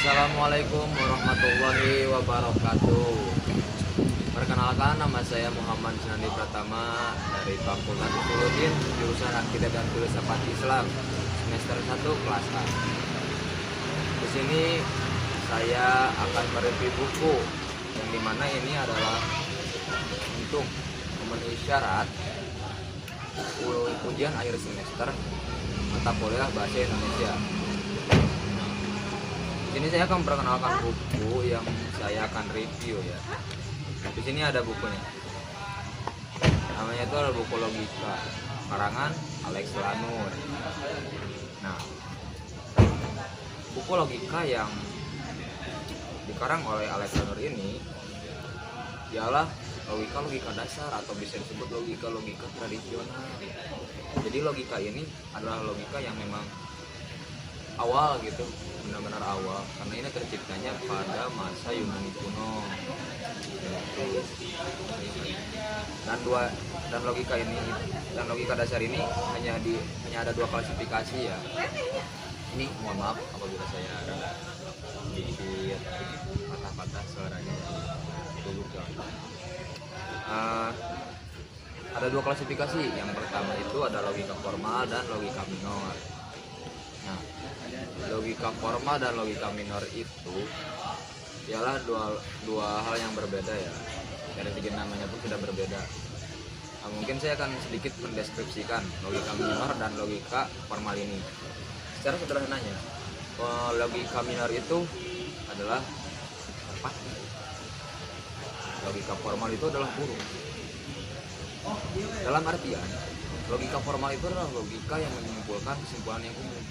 Assalamualaikum warahmatullahi wabarakatuh. Perkenalkan, nama saya Muhammad Sinandi Pratama dari Fakultas Usuluddin, jurusan Akidah dan Filsafat Islam, semester 1 kelas A. Di sini saya akan mereview buku yang dimana ini adalah untuk memenuhi syarat ujian akhir semester mata kuliah bahasa Indonesia. Di sini saya akan memperkenalkan buku yang saya akan review ya. Di sini ada bukunya. Namanya itu adalah buku Logika, karangan Alex Lanur. Nah, buku logika yang dikarang oleh Alex Lanur ini ialah logika dasar atau bisa disebut logika tradisional. Jadi logika ini adalah logika yang memang awal gitu, benar-benar awal, karena ini terciptanya pada masa Yunani kuno. Dan logika dasar ini hanya ada dua klasifikasi ya. Ini mohon maaf apabila saya ada sedikit patah-patah suaranya. Ada dua klasifikasi. Yang pertama itu ada logika formal dan logika minor. Nah, logika formal dan logika minor itu ialah dua hal yang berbeda ya. Dari segi namanya pun sudah berbeda. Nah, mungkin saya akan sedikit mendeskripsikan logika minor dan logika formal ini. Secara sederhananya, logika minor itu adalah merpati. Logika formal itu adalah burung. Dalam artian, logika formal itu adalah logika yang menyimpulkan kesimpulan yang umum.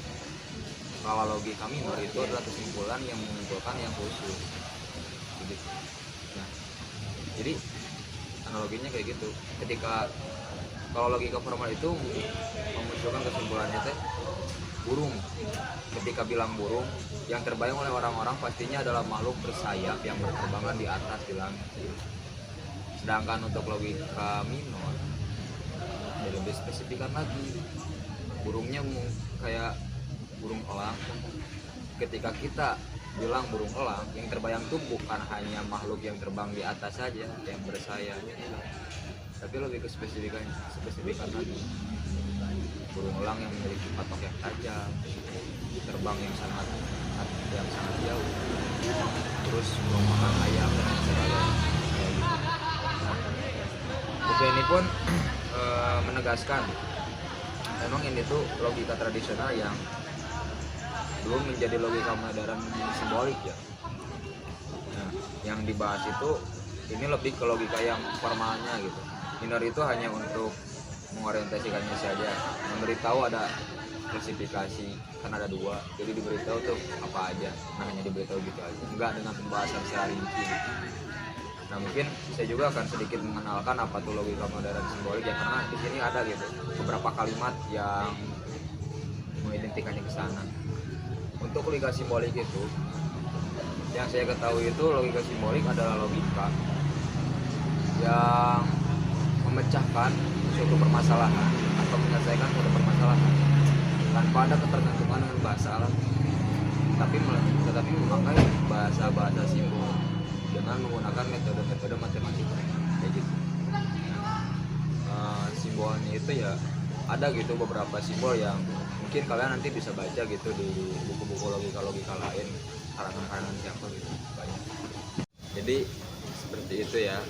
Kalau logika minor itu adalah kesimpulan yang menyimpulkan yang khusus. Nah, jadi analoginya kayak gitu. Kalau logika formal itu memunculkan kesimpulannya teh burung. Ketika bilang burung, yang terbayang oleh orang-orang pastinya adalah makhluk bersayap yang berterbangan di atas di langit. Sedangkan untuk logika minor, lebih spesifikan lagi, burungnya kayak burung elang. Ketika kita bilang burung elang, yang terbayang tuh bukan hanya makhluk yang terbang di atas saja yang bersayap, tapi lebih ke spesifikan lagi, burung elang yang memiliki patok yang tajam, terbang yang sangat jauh, terus memakan ayam dan sebagainya. Buku ini pun menegaskan memang ini tuh logika tradisional yang belum menjadi logika modern simbolik ya. Nah, yang dibahas itu ini lebih ke logika yang formalnya gitu. Minor itu hanya untuk mengorientasikannya saja, memberitahu ada klasifikasi, kan ada dua, jadi diberitahu tuh apa aja, nah hanya diberitahu gitu aja, enggak dengan pembahasan secara rinci. Nah, mungkin saya juga akan sedikit mengenalkan apa tuh logika modern simbolik ya, karena di sini ada gitu beberapa kalimat yang mengidentikannya ke sana. Untuk logika simbolik itu, yang saya ketahui itu logika simbolik adalah logika yang memecahkan suatu permasalahan atau menyelesaikan suatu permasalahan tanpa ada ketergantungan dengan bahasa alam, tetapi memakai bahasa simbol dengan menggunakan metode matematika kayak gitu. Simbolnya itu ya ada gitu beberapa simbol yang mungkin kalian nanti bisa baca gitu di buku-buku logika lain, karangan siapa gitu, banyak. Jadi seperti itu ya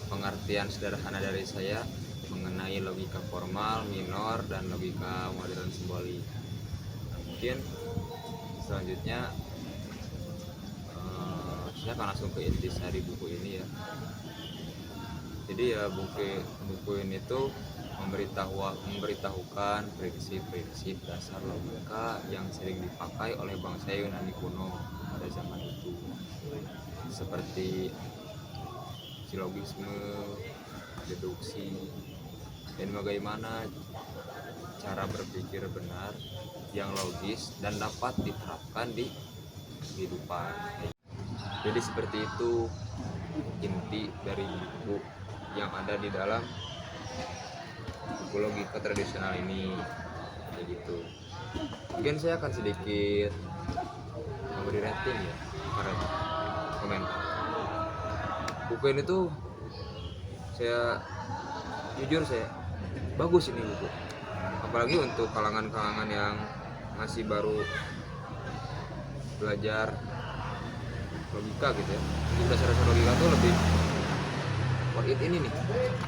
pengertian sederhana dari saya mengenai logika formal, minor, dan logika modern simbolik. Nah, mungkin selanjutnya saya akan langsung ke intisari buku ini ya. Jadi ya buku ini tuh memberitahukan prinsip-prinsip dasar logika yang sering dipakai oleh bangsa Yunani kuno pada zaman itu, seperti silogisme, deduksi, dan bagaimana cara berpikir benar yang logis dan dapat diterapkan di kehidupan. Jadi seperti itu inti dari buku yang ada di dalam buku logika tradisional ini, kayak gitu. Mungkin saya akan sedikit memberi rating ya, kemarin komentar. Buku ini tuh saya jujur saya bagus ini buku, apalagi untuk kalangan-kalangan yang masih baru belajar logika gitu ya. Untuk dasar-dasar logika tuh lebih worth it ini nih,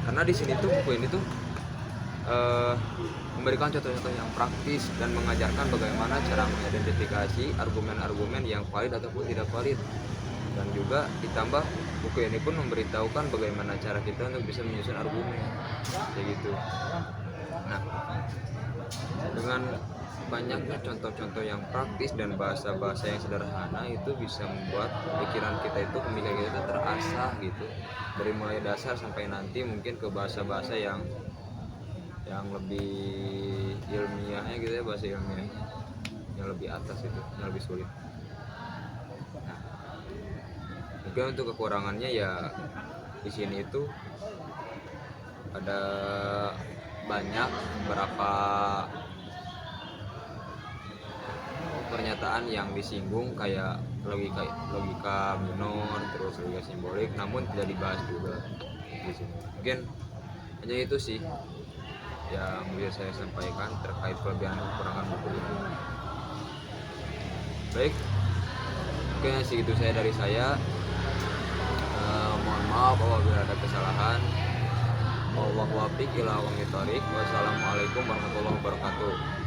karena di sini tuh buku ini tuh memberikan contoh-contoh yang praktis dan mengajarkan bagaimana cara mengidentifikasi argumen-argumen yang valid ataupun tidak valid. Dan juga ditambah buku ini pun memberitahukan bagaimana cara kita untuk bisa menyusun argumen kayak gitu. Nah, dengan banyaknya contoh-contoh yang praktis dan bahasa-bahasa yang sederhana itu bisa membuat pikiran kita itu, pemikiran kita itu terasah gitu, dari mulai dasar sampai nanti mungkin ke bahasa-bahasa yang lebih ilmiahnya gitu ya, bahasa ilmiah yang lebih atas itu, yang lebih sulit. Nah, mungkin untuk kekurangannya ya di sini itu ada banyak beberapa pernyataan yang disinggung kayak logika minor, terus logika simbolik, namun tidak dibahas juga di sini. Mungkin hanya itu sih yang bisa saya sampaikan terkait kelebihan dan kekurangan buku ini. Baik, mungkin segitu saya dari saya. Mohon maaf apabila ada kesalahan. Wassalamualaikum warahmatullahi wabarakatuh.